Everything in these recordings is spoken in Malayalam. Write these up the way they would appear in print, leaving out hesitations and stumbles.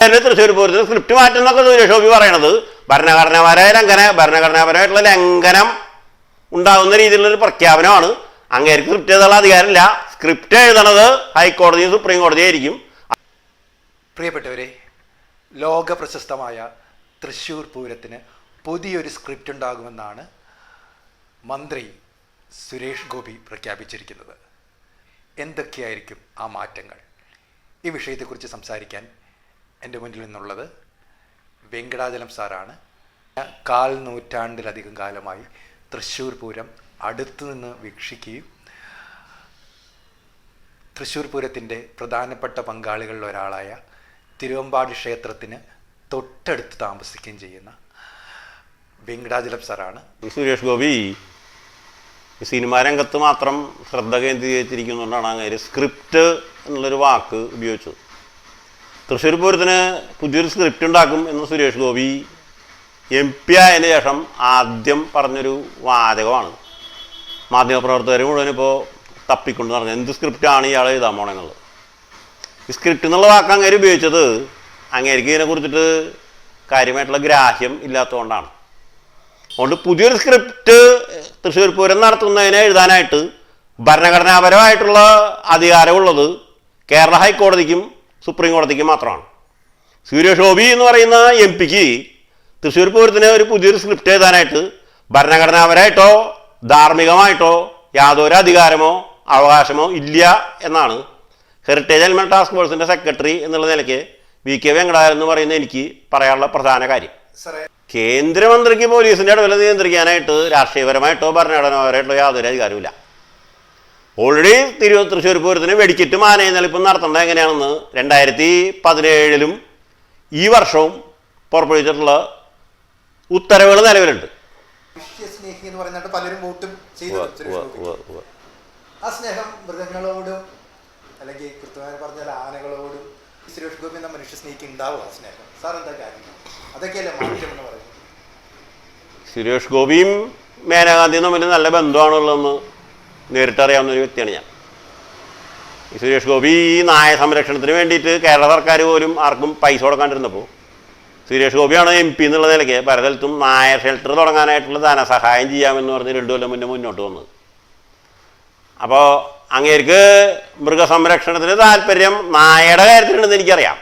തൃശ്ശൂർ പൂരത്തിന് സ്ക്രിപ്റ്റ് മാറ്റുന്നൊക്കെ സുരേഷ് ഗോപി പറയണത് ഭരണഘടനാപരമായിട്ടുള്ള ലംഘനം ഉണ്ടാകുന്ന രീതിയിലുള്ളൊരു പ്രഖ്യാപനമാണ്. അങ്ങേർക്ക് സ്ക്രിപ്റ്റ് എഴുതാനുള്ള അധികാരമില്ല. സ്ക്രിപ്റ്റ് എഴുതണത് ഹൈക്കോടതിയും സുപ്രീം കോടതിയും ആയിരിക്കും. പ്രിയപ്പെട്ടവരെ, ലോക പ്രശസ്തമായ തൃശ്ശൂർ പൂരത്തിന് പുതിയൊരു സ്ക്രിപ്റ്റ് ഉണ്ടാകുമെന്നാണ് മന്ത്രി സുരേഷ് ഗോപി പ്രഖ്യാപിച്ചിരിക്കുന്നത്. എന്തൊക്കെയായിരിക്കും ആ മാറ്റങ്ങൾ? ഈ വിഷയത്തെക്കുറിച്ച് സംസാരിക്കാൻ എൻ്റെ മുന്നിൽ നിന്നുള്ളത് വെങ്കടാചലം സാറാണ്. 1/4 നൂറ്റാണ്ടിലധികം കാലമായി തൃശ്ശൂർ പൂരം അടുത്തു നിന്ന് വീക്ഷിക്കുകയും തൃശ്ശൂർ പൂരത്തിൻ്റെ പ്രധാനപ്പെട്ട പങ്കാളികളിൽ ഒരാളായ തിരുവമ്പാടി ക്ഷേത്രത്തിന് തൊട്ടടുത്ത് താമസിക്കുകയും ചെയ്യുന്ന വെങ്കടാചലം സാറാണ്. സുരേഷ് ഗോപി സിനിമാ രംഗത്ത് മാത്രം ശ്രദ്ധ കേന്ദ്രീകരിച്ചിരിക്കുന്നതുകൊണ്ടാണ് അങ്ങനെ സ്ക്രിപ്റ്റ് എന്നുള്ളൊരു വാക്ക് ഉപയോഗിച്ചത്. തൃശ്ശൂർ പൂരത്തിന് പുതിയൊരു സ്ക്രിപ്റ്റ് ഉണ്ടാക്കും എന്ന് സുരേഷ് ഗോപി MP ആയതിനു ശേഷം ആദ്യം പറഞ്ഞൊരു വാചകമാണ്. മാധ്യമപ്രവർത്തകർ മുഴുവൻ ഇപ്പോൾ തപ്പിക്കൊണ്ട് നടന്നത് എന്ത് സ്ക്രിപ്റ്റാണ് ഇയാൾ എഴുതാൻ പോണെന്നുള്ളത്. ഈ സ്ക്രിപ്റ്റ് എന്നുള്ള വാക്ക് അങ്ങേര് ഉപയോഗിച്ചത് അങ്ങേർക്ക് ഇതിനെക്കുറിച്ചിട്ട് കാര്യമായിട്ടുള്ള ഗ്രാഹ്യം ഇല്ലാത്തതുകൊണ്ടാണ്. അതുകൊണ്ട് പുതിയൊരു സ്ക്രിപ്റ്റ് തൃശ്ശൂർ പൂരം നടത്തുന്നതിനെ എഴുതാനായിട്ട് ഭരണഘടനാപരമായിട്ടുള്ള അധികാരമുള്ളത് കേരള ഹൈക്കോടതിക്കും സുപ്രീം കോടതിക്കും മാത്രമാണ്. സുരേഷ് ഗോപി എന്ന് പറയുന്ന MP-ക്ക് തൃശ്ശൂർ പൂരത്തിന് ഒരു പുതിയൊരു സ്ക്രിപ്റ്റ് എഴുതാനായിട്ട് ഭരണഘടനാപരമായിട്ടോ ധാർമ്മികമായിട്ടോ യാതൊരു അധികാരമോ അവകാശമോ ഇല്ല എന്നാണ് ഹെറിറ്റേജ് എലമെന്റ് ടാസ്ക് ഫോഴ്സിൻ്റെ സെക്രട്ടറി എന്നുള്ള നിലയ്ക്ക് VK വെങ്കടാചലം എന്ന് പറയുന്ന എനിക്ക് പറയാനുള്ള പ്രധാന കാര്യം. കേന്ദ്രമന്ത്രിക്ക് പോലീസിൻ്റെ ഇടപെടൽ നിയന്ത്രിക്കാനായിട്ട് രാഷ്ട്രീയപരമായിട്ടോ ഭരണഘടനാപരമായിട്ടോ യാതൊരു അധികാരമില്ല. ഓൾറെഡി തൃശ്ശൂർ പൂരത്തിന് വെടിക്കെട്ടും ആനയെഴുന്നള്ളിപ്പും നടത്തേണ്ടത് എങ്ങനെയാണെന്ന് 2017 ഈ വർഷവും പുറപ്പെടുവിച്ചിട്ടുള്ള ഉത്തരവുകൾ നിലവിലുണ്ട്. പലരും വോട്ടും ചെയ്തു. ആ സ്നേഹം മൃഗങ്ങളോടും അല്ലെങ്കിൽ കൃത്യമായി പറഞ്ഞാൽ ആനകളോടും സുരേഷ് ഗോപി എന്ന മനുഷ്യ സ്നേഹിക്ക് ഉണ്ടാവും. ആ സ്നേഹം സാർ എന്താ കാര്യം? അതൊക്കെയല്ലേ മാറ്റം എന്ന് പറയുന്നത്. സുരേഷ് ഗോപിയും മേനകാന്തിയും തമ്മിൽ നല്ല ബന്ധമാണുള്ളതെന്ന് നേരിട്ടറിയാവുന്ന ഒരു വ്യക്തിയാണ് ഞാൻ. ഈ സുരേഷ് ഗോപി ഈ നായ സംരക്ഷണത്തിന് വേണ്ടിയിട്ട് കേരള സർക്കാർ പോലും ആർക്കും പൈസ കൊടുക്കാണ്ടിരുന്നപ്പോൾ സുരേഷ് ഗോപിയാണ് MP എന്നുള്ള നിലയ്ക്ക് പലതരത്തും നായ ഷെൽട്ടർ തുടങ്ങാനായിട്ടുള്ള ധനസഹായം ചെയ്യാമെന്ന് പറഞ്ഞ് 2 കൊല്ലം മുന്നേ മുന്നോട്ട് വന്നത്. അപ്പോൾ അങ്ങേർക്ക് മൃഗസംരക്ഷണത്തിന് താല്പര്യം നായയുടെ കാര്യത്തിലുണ്ടെന്ന് എനിക്കറിയാം.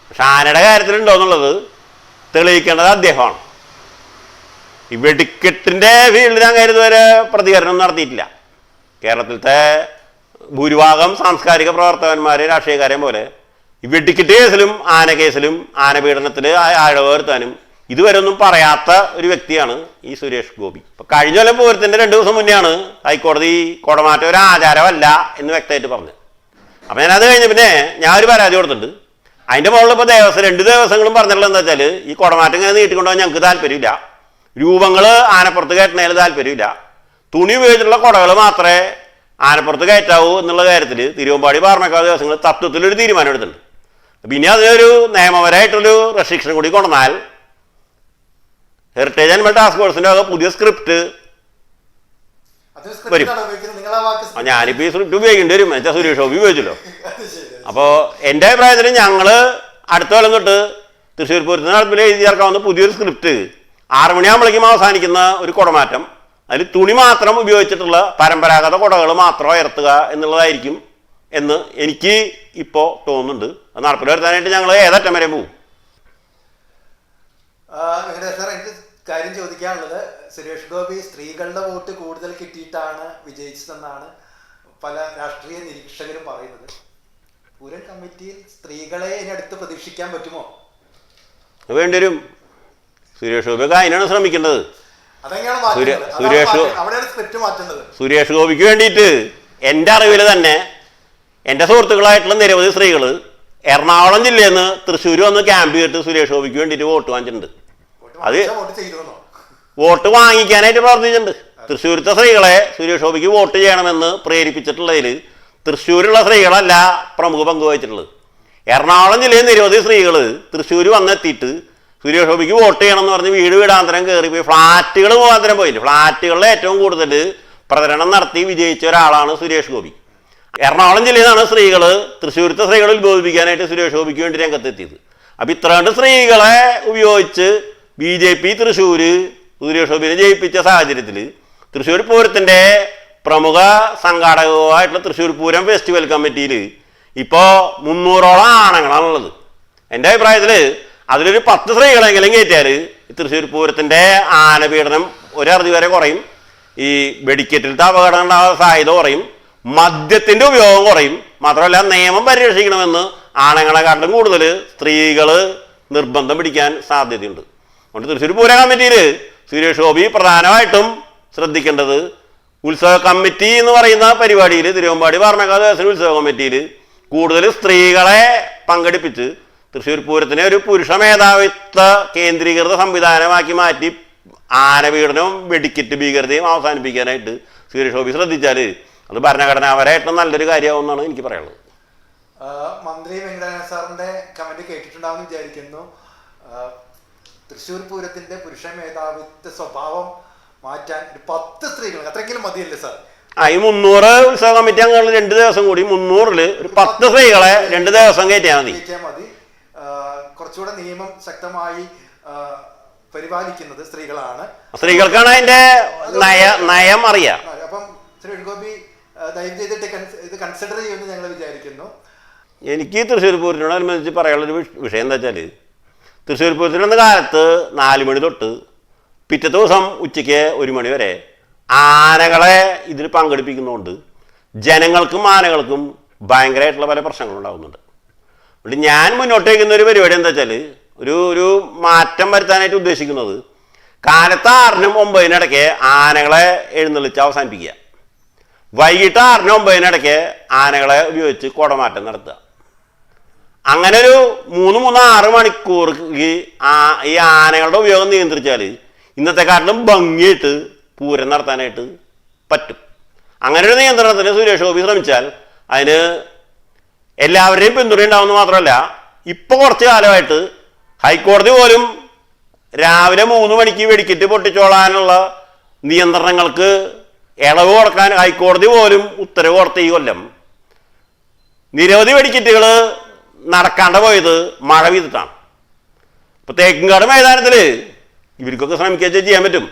പക്ഷെ ആനയുടെ കാര്യത്തിലുണ്ടോ എന്നുള്ളത് തെളിയിക്കേണ്ടത് അദ്ദേഹമാണ്. ഈ വെടിക്കെട്ടിൻ്റെ ഫീൽഡിൽ അങ്ങേര് ഇതുവരെ പ്രതികരണം നടത്തിയിട്ടില്ല. കേരളത്തിലത്തെ ഭൂരിഭാഗം സാംസ്കാരിക പ്രവർത്തകന്മാർ രാഷ്ട്രീയക്കാരെയും പോലെ ഈ വെടിക്കെട്ട് കേസിലും ആന കേസിലും ആനപീഡനത്തിൽ ആഴവ് വരുത്താനും ഇതുവരെ ഒന്നും പറയാത്ത ഒരു വ്യക്തിയാണ് ഈ സുരേഷ് ഗോപി. ഇപ്പം കഴിഞ്ഞ കൊല്ലം പൂരത്തിൻ്റെ 2 ദിവസം മുന്നെയാണ് ഹൈക്കോടതി കുടമാറ്റം ഒരു ആചാരമല്ല എന്ന് വ്യക്തമായിട്ട് പറഞ്ഞത്. അപ്പം ഞാനത് കഴിഞ്ഞ പിന്നെ ഞാൻ ഒരു പരാതി കൊടുത്തിട്ടുണ്ട്. അതിൻ്റെ മുകളിൽ ഇപ്പോൾ 2 ദിവസങ്ങളും പറഞ്ഞിട്ടുള്ളത് എന്താ വെച്ചാൽ ഈ കുടമാറ്റം ഇങ്ങനെ നീട്ടിക്കൊണ്ടുപോകാൻ ഞങ്ങൾക്ക് താല്പര്യമില്ല, രൂപങ്ങൾ ആനപ്പുറത്ത് കയറ്റുന്നതിൽ താല്പര്യമില്ല, തുണി ഉപയോഗിച്ചിട്ടുള്ള കുടകൾ മാത്രമേ ആനപ്പുറത്ത് കയറ്റാവൂ എന്നുള്ള കാര്യത്തിൽ തിരുവമ്പാടി പാർമേക്കാവ് ദിവസങ്ങൾ തത്വത്തിലൊരു തീരുമാനം എടുത്തിട്ടുണ്ട്. പിന്നെ അതിനൊരു നിയമപരമായിട്ടൊരു റെസ്ട്രിക്ഷൻ കൂടി കൊണ്ടുവന്നാൽ ഹെറിറ്റേജ് എലമെന്റ് ടാസ്ക് ഫോഴ്സിൻ്റെ പുതിയ സ്ക്രിപ്റ്റ് വരും. ഞാനിപ്പോൾ ഈ സ്ക്രിപ്റ്റ് ഉപയോഗിക്കേണ്ടി വരും. എന്നുവെച്ചാൽ സുരേഷ് ഗോപി ഉപയോഗിച്ചല്ലോ. അപ്പോൾ എൻ്റെ അഭിപ്രായത്തിൽ ഞങ്ങൾ അടുത്ത കൊല്ലം തൊട്ട് തൃശ്ശൂർ പൂരത്തിന് നടപ്പിൽ എഴുതി ചേർക്കാവുന്ന പുതിയൊരു സ്ക്രിപ്റ്റ് 6 മണിയാകുമ്പോഴേക്കും അവസാനിക്കുന്ന ഒരു കുടമാറ്റം, അതിൽ തുണി മാത്രം ഉപയോഗിച്ചിട്ടുള്ള പരമ്പരാഗത കുടകൾ മാത്രം ഉയർത്തുക എന്നുള്ളതായിരിക്കും എന്ന് എനിക്ക് ഇപ്പോൾ തോന്നുന്നുണ്ട്. അത് നടപ്പിൽ വരുത്താനായിട്ട് ഞങ്ങൾ ഏതറ്റം വരെ പോകും. സാർ, എനിക്ക് കാര്യം ചോദിക്കാനുള്ളത്, സുരേഷ് ഗോപി സ്ത്രീകളുടെ വോട്ട് കൂടുതൽ കിട്ടിയിട്ടാണ് വിജയിച്ചതെന്നാണ് പല രാഷ്ട്രീയ നിരീക്ഷകരും പറയുന്നത്. പൂരം കമ്മിറ്റിയിൽ സ്ത്രീകളെ ഇനി അടുത്ത് പ്രതീക്ഷിക്കാൻ പറ്റുമോ? വേണ്ടിവരും. സുരേഷ് ഗോപിയൊക്കെ അതിനാണ് ശ്രമിക്കേണ്ടത്. സുരേഷ് ഗോപിക്ക് വേണ്ടിയിട്ട് എൻ്റെ അറിവിൽ തന്നെ എൻ്റെ സുഹൃത്തുക്കളായിട്ടുള്ള നിരവധി സ്ത്രീകൾ എറണാകുളം ജില്ലയിൽ നിന്ന് തൃശ്ശൂർ വന്ന് ക്യാമ്പ് ചെയ്തിട്ട് സുരേഷ് ഗോപിക്ക് വേണ്ടിയിട്ട് വോട്ട് വാങ്ങിച്ചിട്ടുണ്ട്. അത് വോട്ട് വാങ്ങിക്കാനായിട്ട് പ്രവർത്തിച്ചിട്ടുണ്ട്. തൃശ്ശൂരത്തെ സ്ത്രീകളെ സുരേഷ് ഗോപിക്ക് വോട്ട് ചെയ്യണമെന്ന് പ്രേരിപ്പിച്ചിട്ടുള്ളതിൽ തൃശ്ശൂരുള്ള സ്ത്രീകളല്ല പ്രമുഖ പങ്ക് വഹിച്ചിട്ടുള്ളത്. എറണാകുളം ജില്ലയിൽ നിരവധി സ്ത്രീകൾ തൃശ്ശൂർ വന്നെത്തിയിട്ട് സുരേഷ് ഗോപിക്ക് വോട്ട് ചെയ്യണമെന്ന് പറഞ്ഞ് വീട് വീടാന്തരം കയറി പോയി ഫ്ലാറ്റുകൾ മുഖാന്തരം പോയില്ല. ഫ്ലാറ്റുകളിൽ ഏറ്റവും കൂടുതൽ പ്രചരണം നടത്തി വിജയിച്ച ഒരാളാണ് സുരേഷ് ഗോപി. എറണാകുളം ജില്ലയിൽ നിന്നാണ് സ്ത്രീകൾ തൃശ്ശൂരത്തെ സ്ത്രീകളെ ഉത്ബോധിപ്പിക്കാനായിട്ട് സുരേഷ് ഗോപിക്ക് വേണ്ടി രംഗത്തെത്തിയത്. അപ്പം ഇത്രണ്ട് സ്ത്രീകളെ ഉപയോഗിച്ച് BJP തൃശ്ശൂർ സുരേഷ് ഗോപിനെ ജയിപ്പിച്ച സാഹചര്യത്തിൽ തൃശ്ശൂർ പൂരത്തിൻ്റെ പ്രമുഖ സംഘാടകമായിട്ടുള്ള തൃശ്ശൂർ പൂരം ഫെസ്റ്റിവൽ കമ്മിറ്റിയിൽ ഇപ്പോൾ 300ഓളം ആണുങ്ങളാണുള്ളത്. എൻ്റെ അഭിപ്രായത്തിൽ അതിലൊരു 10 സ്ത്രീകളെങ്കിലും കയറ്റിയാൽ തൃശ്ശൂർ പൂരത്തിൻ്റെ ആനപീഡനം ഒരറുതി വരെ കുറയും, ഈ വെടിക്കെറ്റിലത്തെ അപകടം ഉണ്ടാകാൻ സാധ്യത കുറയും, മദ്യത്തിൻ്റെ ഉപയോഗം കുറയും. മാത്രമല്ല നിയമം പരിരക്ഷിക്കണമെന്ന് ആണുങ്ങളെക്കാട്ടിലും കൂടുതൽ സ്ത്രീകൾ നിർബന്ധം പിടിക്കാൻ സാധ്യതയുണ്ട്. അതുകൊണ്ട് തൃശ്ശൂർ പൂര കമ്മിറ്റിയിൽ സുരേഷ് ഗോപി പ്രധാനമായിട്ടും ശ്രദ്ധിക്കേണ്ടത് ഉത്സവ കമ്മിറ്റി എന്ന് പറയുന്ന പരിപാടിയിൽ തിരുവമ്പാടി വാർണകാല ദേവസ്വം ഉത്സവ കമ്മിറ്റിയിൽ കൂടുതൽ സ്ത്രീകളെ പങ്കെടുപ്പിച്ച് തൃശ്ശൂർ പൂരത്തിനെ ഒരു പുരുഷ മേധാവിത്വ കേന്ദ്രീകൃത സംവിധാനമാക്കി മാറ്റി ആനപീഡനവും വെടിക്കെറ്റ് ഭീകരതയും അവസാനിപ്പിക്കാനായിട്ട് സുരേഷ് ഗോപി ശ്രദ്ധിച്ചാൽ അത് ഭരണഘടനാപരമായിട്ടും നല്ലൊരു കാര്യമാവുമെന്നാണ് എനിക്ക് പറയാനുള്ളത്. മന്ത്രി വെങ്കടനാഥ സാറിന്റെ കമന്റ് കേട്ടിട്ടുണ്ടാവും വിചാരിക്കുന്നു. തൃശ്ശൂർ പൂരത്തിന്റെ പുരുഷ മേധാവിത്വ സ്വഭാവം മാറ്റാൻ 10 സ്ത്രീകൾ അത്രയെങ്കിലും മതിയല്ലേ സാർ? ഈ 300 ഉത്സവ കമ്മിറ്റി അംഗങ്ങൾ 2 ദിവസം കൂടി 300-ൽ ഒരു 10 സ്ത്രീകളെ 2 ദിവസം കയറ്റിയാൽ മതി. കുറച്ചുകൂടെ നിയമം ശക്തമായി പരിപാലിക്കുന്നത് സ്ത്രീകളാണ്. സ്ത്രീകൾക്കാണ് അതിന്റെ നയം അറിയാം. അപ്പം സുരേഷ് ഗോപി ദയവ് ചെയ്തിട്ട് ഇത് കൺസിഡർ ചെയ്യുമെന്ന് ഞങ്ങൾ വിചാരിക്കുന്നു. എനിക്ക് തൃശ്ശൂർ പൂരത്തിനോടനുബന്ധിച്ച് പറയാനുള്ളൊരു വിഷയം എന്താ വെച്ചാൽ തൃശ്ശൂർ പൂരത്തിനൊന്ന് കാലത്ത് 4 മണി തൊട്ട് പിറ്റത്തെ ദിവസം ഉച്ചയ്ക്ക് 1 മണി വരെ ആനകളെ ഇതിൽ പങ്കെടുപ്പിക്കുന്നതുകൊണ്ട് ജനങ്ങൾക്കും ആനകൾക്കും ഭയങ്കരമായിട്ടുള്ള പല പ്രശ്നങ്ങളുണ്ടാകുന്നുണ്ട്. അതുകൊണ്ട് ഞാൻ മുന്നോട്ട് വയ്ക്കുന്ന ഒരു പരിപാടി എന്താ വെച്ചാൽ ഒരു മാറ്റം വരുത്താനായിട്ട് ഉദ്ദേശിക്കുന്നത് കാലത്ത് 6-നും 9-നും ഇടയ്ക്ക് ആനകളെ എഴുന്നള്ളിച്ച് അവസാനിപ്പിക്കുക, വൈകിട്ട് 6-നും 9-നും ഇടയ്ക്ക് ആനകളെ ഉപയോഗിച്ച് കുടമാറ്റം നടത്തുക. അങ്ങനെ ഒരു 3-6 മണിക്കൂർ ഈ ആനകളുടെ ഉപയോഗം നിയന്ത്രിച്ചാൽ ഇന്നത്തെക്കാട്ടിലും ഭംഗിയായിട്ട് പൂരം നടത്താനായിട്ട് പറ്റും. അങ്ങനെ ഒരു നിയന്ത്രണത്തിന് സുരേഷ് ഗോപി ശ്രമിച്ചാൽ അതിന് എല്ലാവരുടെയും പിന്തുണ ഉണ്ടാവുമെന്ന് മാത്രമല്ല, ഇപ്പോൾ കുറച്ച് കാലമായിട്ട് ഹൈക്കോടതി പോലും രാവിലെ 3 മണിക്ക് വെടിക്കെറ്റ് പൊട്ടിച്ചോളാനുള്ള നിയന്ത്രണങ്ങൾക്ക് ഇളവ് കൊടുക്കാൻ ഹൈക്കോടതി പോലും ഉത്തരവ് കൊടുത്ത ഈ കൊല്ലം നിരവധി വെടിക്കെറ്റുകൾ നടക്കാണ്ട് പോയത് മഴ പെയ്തിട്ടാണ്. ഇപ്പോൾ തേക്കിൻകാട് മൈതാനത്തിൽ ഇവർക്കൊക്കെ ശ്രമിക്കുക ചെയ്യാൻ പറ്റും.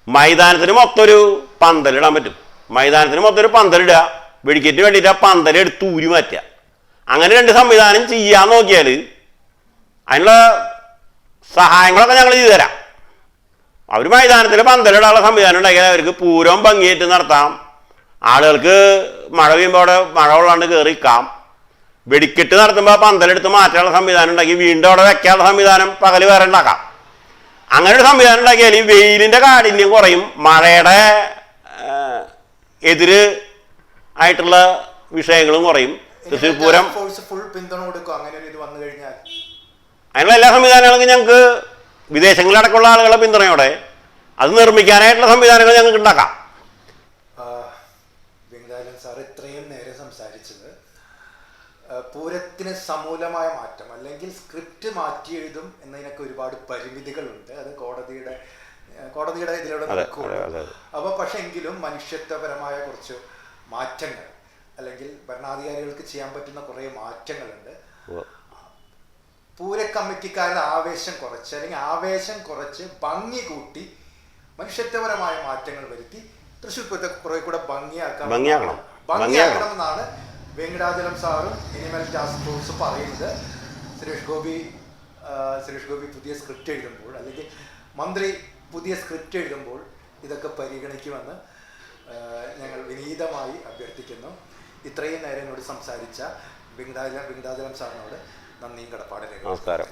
മൈതാനത്തിന് മൊത്തം ഒരു പന്തലിടാൻ പറ്റും. മൈതാനത്തിന് മൊത്തം ഒരു പന്തലിടുക, വെടിക്കെറ്റ് വേണ്ടിയിട്ട് ആ പന്തലെടുത്ത് ഊരി മാറ്റുക. അങ്ങനെ 2 സംവിധാനം ചെയ്യാൻ നോക്കിയാൽ അതിനുള്ള സഹായങ്ങളൊക്കെ ഞങ്ങൾ ചെയ്തു തരാം. അവർ മൈതാനത്തിൽ പന്തലിടാനുള്ള സംവിധാനം ഉണ്ടാക്കിയാൽ അവർക്ക് പൂരം ഭംഗിയായിട്ട് നടത്താം. ആളുകൾക്ക് മഴ പെയ്യുമ്പോൾ അവിടെ മഴ കൊള്ളാണ്ട് കയറിക്കാം. വെടിക്കെട്ട് നടത്തുമ്പോൾ പന്തലെടുത്ത് മാറ്റാനുള്ള സംവിധാനം ഉണ്ടാക്കി വീണ്ടും അവിടെ വെക്കാനുള്ള സംവിധാനം പകൽ വേറെ ഉണ്ടാക്കാം. അങ്ങനെ ഒരു സംവിധാനം ഉണ്ടാക്കിയാൽ ഈ വെയിലിൻ്റെ കാഠിന്യം കുറയും, മഴയുടെ എതിര് ആയിട്ടുള്ള വിഷയങ്ങളും കുറയും. തൃശ്ശൂർ പൂരം ഫുൾ പിന്തുണ കൊടുക്കും. അങ്ങനെ ഒരു ഇത് വന്നു കഴിഞ്ഞാൽ അതിനുള്ള എല്ലാ സംവിധാനങ്ങളും ഞങ്ങൾക്ക് വിദേശങ്ങളിലടക്കമുള്ള ആളുകളുടെ പിന്തുണയോടെ അത് നിർമ്മിക്കാനായിട്ടുള്ള സംവിധാനങ്ങൾ ഞങ്ങൾക്ക് ഉണ്ടാക്കാം. വെങ്കടാചലം സാർ ഇത്രയും നേരം സംസാരിച്ചത് പൂരത്തിന് സമൂലമായ മാറ്റം അല്ലെങ്കിൽ സ്ക്രിപ്റ്റ് മാറ്റി എഴുതും എന്നതിനൊക്കെ ഒരുപാട് പരിമിതികളുണ്ട്. അത് കോടതിയുടെ ഇതിലൂടെ നടക്കുകയുള്ളൂ. അപ്പോൾ പക്ഷെ എങ്കിലും മനുഷ്യത്വപരമായ കുറച്ച് മാറ്റങ്ങൾ അല്ലെങ്കിൽ ഭരണാധികാരികൾക്ക് ചെയ്യാൻ പറ്റുന്ന കുറേ മാറ്റങ്ങളുണ്ട്. പൂര കമ്മിറ്റിക്കാരുടെ ആവേശം കുറച്ച് അല്ലെങ്കിൽ ആവേശം കുറച്ച് ഭംഗി കൂട്ടി മനുഷ്യത്വപരമായ മാറ്റങ്ങൾ വരുത്തി തൃശ്ശൂർ പൂരത്തെ കുറെ കൂടെ ഭംഗിയാക്കണമെന്നാണ് വെങ്കടാചലം സാറും അനിമൽ ടാസ്ക് ഫോഴ്സ് പറയുന്നത്. സുരേഷ് ഗോപി പുതിയ സ്ക്രിപ്റ്റ് എഴുതുമ്പോൾ അല്ലെങ്കിൽ മന്ത്രി പുതിയ സ്ക്രിപ്റ്റ് എഴുതുമ്പോൾ ഇതൊക്കെ പരിഗണിക്കുമെന്ന് ഞങ്ങൾ വിനീതമായി അഭ്യർത്ഥിക്കുന്നു. ഇത്രയും നേരം എന്നോട് സംസാരിച്ച വെങ്കടാചലം സാറിനോട് നന്ദിയും കടപ്പാടും. നമസ്കാരം.